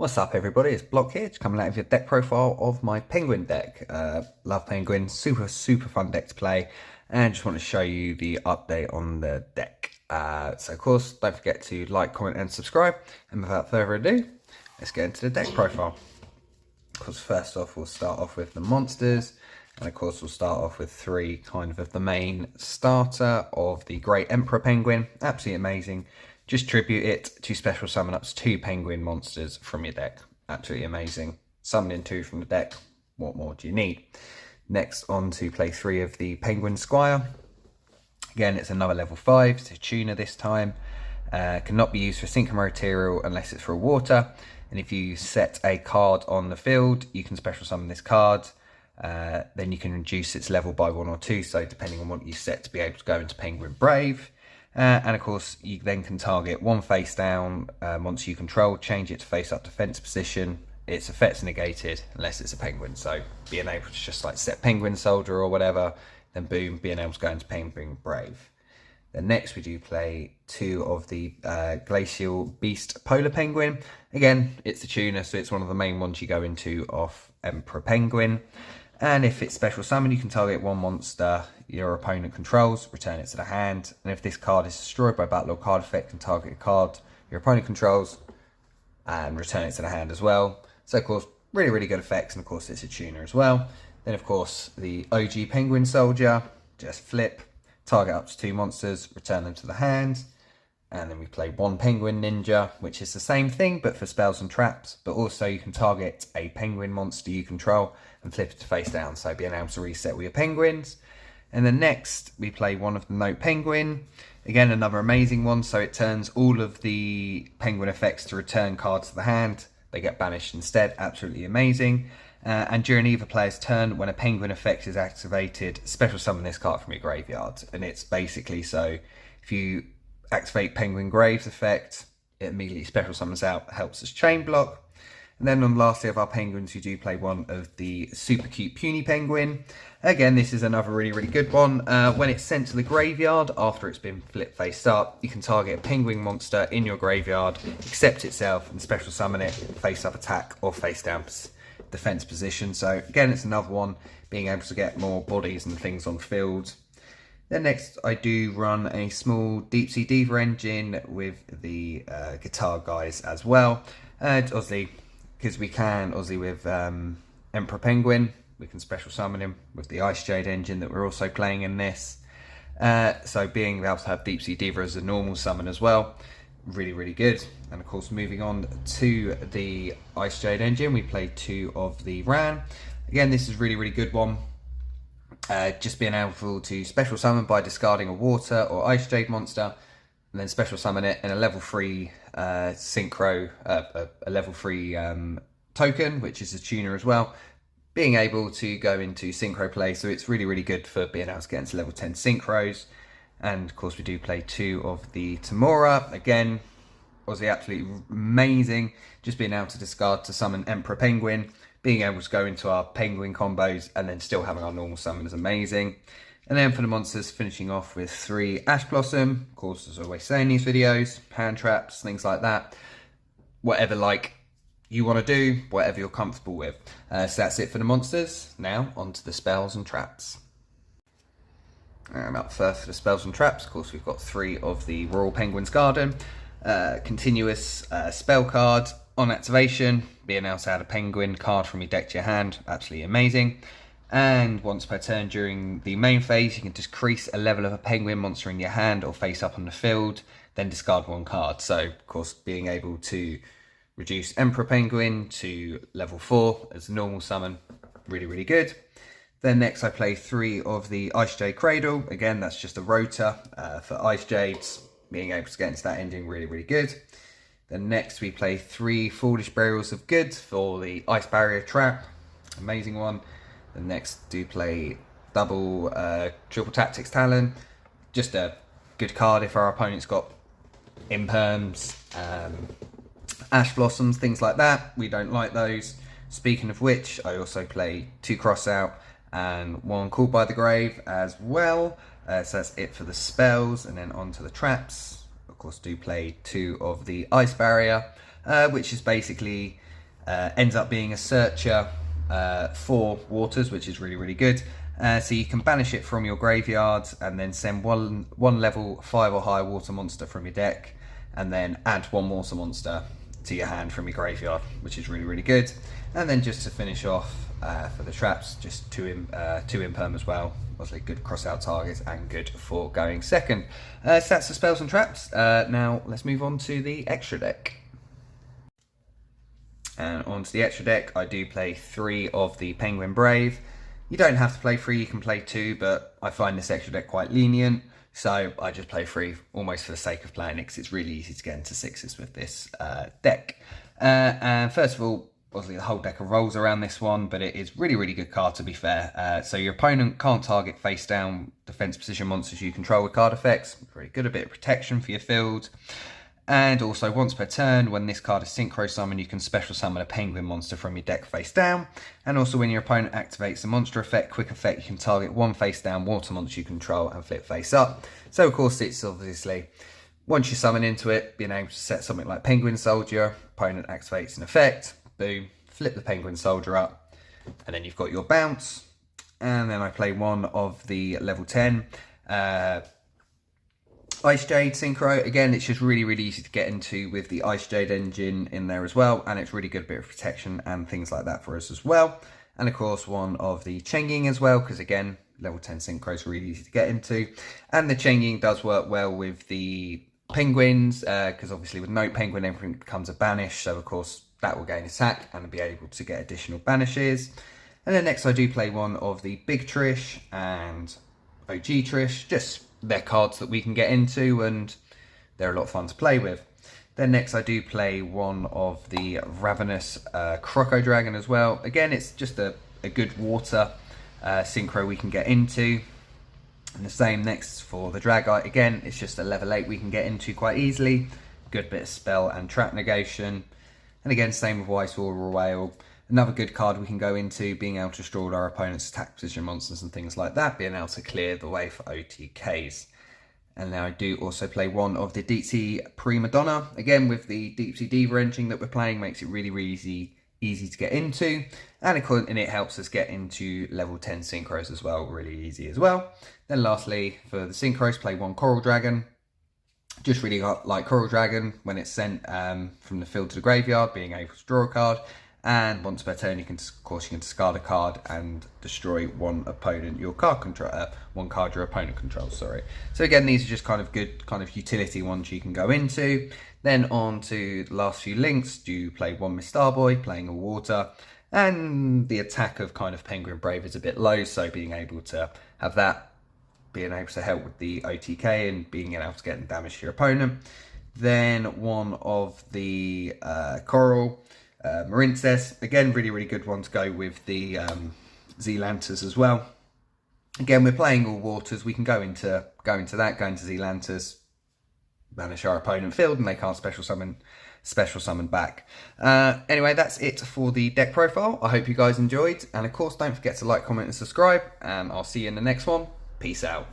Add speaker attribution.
Speaker 1: What's up everybody, it's Block here, just coming out of your deck profile of my Penguin deck. Love Penguin, super fun deck to play, and just want to show you the update on the deck. So of course, don't forget to like, comment and subscribe, and without further ado, let's get into the deck profile. Of course, first off we'll start off with the monsters, and of course we'll start off with three kind of the main starter of the Great Emperor Penguin. Absolutely amazing. Just tribute it to special summon up to 2 penguin monsters from your deck. Absolutely amazing. Summoning 2 from the deck, what more do you need? Next on to play 3 of the Penguin Squire. Again, it's another level 5, it's a tuner this time. Cannot be used for synchro material unless it's for water. And if you set a card on the field, you can special summon this card. Then you can reduce its level by 1 or 2, so depending on what you set to be able to go into Penguin Brave. And of course, you then can target 1 face down monster you control, change it to face up defense position. Its effect's negated unless it's a penguin. So being able to just like set Penguin Soldier or whatever, then boom, being able to go into Penguin Brave. Then next we do play 2 of the Glacial Beast Polar Penguin. Again, it's a tuner, so it's one of the main ones you go into off Emperor Penguin. And if it's special summon, you can target 1 monster your opponent controls, return it to the hand. And if this card is destroyed by battle or card effect, you can target a card your opponent controls and return it to the hand as well. So of course, really good effects, and of course it's a tuner as well. Then of course the OG Penguin Soldier, just flip, target up to 2 monsters, return them to the hand. And then we play 1 Penguin Ninja, which is the same thing, but for spells and traps. But also you can target a penguin monster you control and flip it to face down, so being able to reset with your penguins. And then next, we play 1 of the Note Penguin. Again, another amazing one, so it turns all of the penguin effects to return cards to the hand. They get banished instead, absolutely amazing. And during either player's turn, when a penguin effect is activated, special summon this card from your graveyard. And it's basically so, if you activate Penguin Graves effect, it immediately special summons out, helps us chain block. And then on lastly of our penguins, you do play 1 of the super cute Puny Penguin. Again, this is another really good one. When it's sent to the graveyard after it's been flip face up, you can target a penguin monster in your graveyard, accept itself and special summon it, face up attack or face down defense position. So again, it's another one, being able to get more bodies and things on field. Then next, I do run a small Deep Sea Diva engine with the guitar guys as well. Obviously, because we can, obviously with Emperor Penguin, we can special summon him with the Ice Jade engine that we're also playing in this. So being able to have Deep Sea Diva as a normal summon as well, really good. And of course, moving on to the Ice Jade engine, we play 2 of the Ran. Again, this is really good one. Just being able to special summon by discarding a water or Ice Jade monster, and then special summon it in a level 3 synchro, a level 3 token, which is a tuner as well. Being able to go into synchro play, so it's really good for being able to get into level 10 synchros. And of course we do play 2 of the Tamora. Again, obviously absolutely amazing, just being able to discard to summon Emperor Penguin, being able to go into our penguin combos and then still having our normal summon is amazing. And then for the monsters, finishing off with 3 Ash Blossom. Of course, as I always say in these videos, hand traps, things like that. Whatever like you want to do, whatever you're comfortable with. So that's it for the monsters. Now onto the spells and traps. Up first for the spells and traps, of course we've got 3 of the Royal Penguin's Garden. Continuous spell card on activation, being able to add a penguin card from your deck to your hand, absolutely amazing. And once per turn during the main phase, you can decrease a level of a penguin monster in your hand or face up on the field, then discard 1 card. So of course being able to reduce Emperor Penguin to level 4 as a normal summon, really good. Then next I play 3 of the Ice Jade Cradle. Again, that's just a rotor for Ice Jades, being able to get into that ending, really good. Then next we play 3 Foolish Burials of Good for the Ice Barrier Trap, amazing one. Then next do play double Triple Tactics Talon, just a good card if our opponent's got Imperms, Ash Blossoms, things like that. We don't like those. Speaking of which, I also play 2 Crossout and 1 Called by the Grave as well. So that's it for the spells, and then on to the traps. Of course, do play 2 of the Ice Barrier. which is basically ends up being a searcher for waters, which is really, really good. So you can banish it from your graveyard and then send one level 5 or higher water monster from your deck, and then add one water monster to your hand from your graveyard, which is really, really good. And then just to finish off for the traps, just two imperm as well. Obviously good cross out targets and good for going second. So that's the spells and traps. Now let's move on to the extra deck. And onto the extra deck, I do play 3 of the Penguin Brave. You don't have to play 3, you can play 2, but I find this extra deck quite lenient, so I just play 3 almost for the sake of playing it, because it's really easy to get into 6s with this deck. And first of all, obviously the whole deck revolves around this one, but it is really, really good card to be fair. So your opponent can't target face down defense position monsters you control with card effects. Very good, a bit of protection for your field. And also, once per turn, when this card is synchro summoned, you can special summon a penguin monster from your deck face down. And also, when your opponent activates a monster effect, quick effect, you can target one face down water monster you control and flip face up. So, of course, it's obviously, once you summon into it, being able to set something like Penguin Soldier, opponent activates an effect, boom, flip the Penguin Soldier up, and then you've got your bounce. And then I play one of the level 10. Ice Jade Synchro, again, it's just really, really easy to get into with the Ice Jade engine in there as well, and it's really good bit of protection and things like that for us as well. And of course, one of the Cheng Ying as well, because again, level 10 Synchro is really easy to get into. And the Cheng Ying does work well with the Penguins, because obviously with no Penguin, everything becomes a banish, so of course that will gain attack and be able to get additional banishes. And then next I do play one of the Big Trish and OG Trish, just they're cards that we can get into and they're a lot of fun to play with. Then next I do play one of the Ravenous Croco Dragon as well. Again, it's just a good water synchro we can get into. And the same next for the Dragite. Again, it's just a level 8 we can get into quite easily. Good bit of spell and trap negation. And again, same with White Aura Whale. Another good card we can go into, being able to destroy all our opponent's attack position monsters and things like that, being able to clear the way for OTKs. And now I do also play one of the Deep Sea Prima Donna. Again, with the Deep Sea Diva engine that we're playing, makes it really, really easy to get into. And it helps us get into level 10 Synchros as well, really easy as well. Then lastly, for the Synchros, play one Coral Dragon. Just really like Coral Dragon when it's sent from the field to the graveyard, being able to draw a card. And once per turn, you can discard a card and destroy one opponent your card control, one card your opponent controls. Sorry. So again, these are just kind of good kind of utility ones you can go into. Then on to the last few links. Do play one Miss Starboy, playing a water, and the attack of kind of Penguin Brave is a bit low, so being able to have that, being able to help with the OTK and being able to get damage to your opponent. Then one of the Coral. Marincess, again, really, really good one to go with the Zealanthus as well. Again, we're playing all waters. We can go into that, go into Zealanthus, banish our opponent field, and they can't special summon back. Anyway, that's it for the deck profile. I hope you guys enjoyed, and of course, don't forget to like, comment, and subscribe. And I'll see you in the next one. Peace out.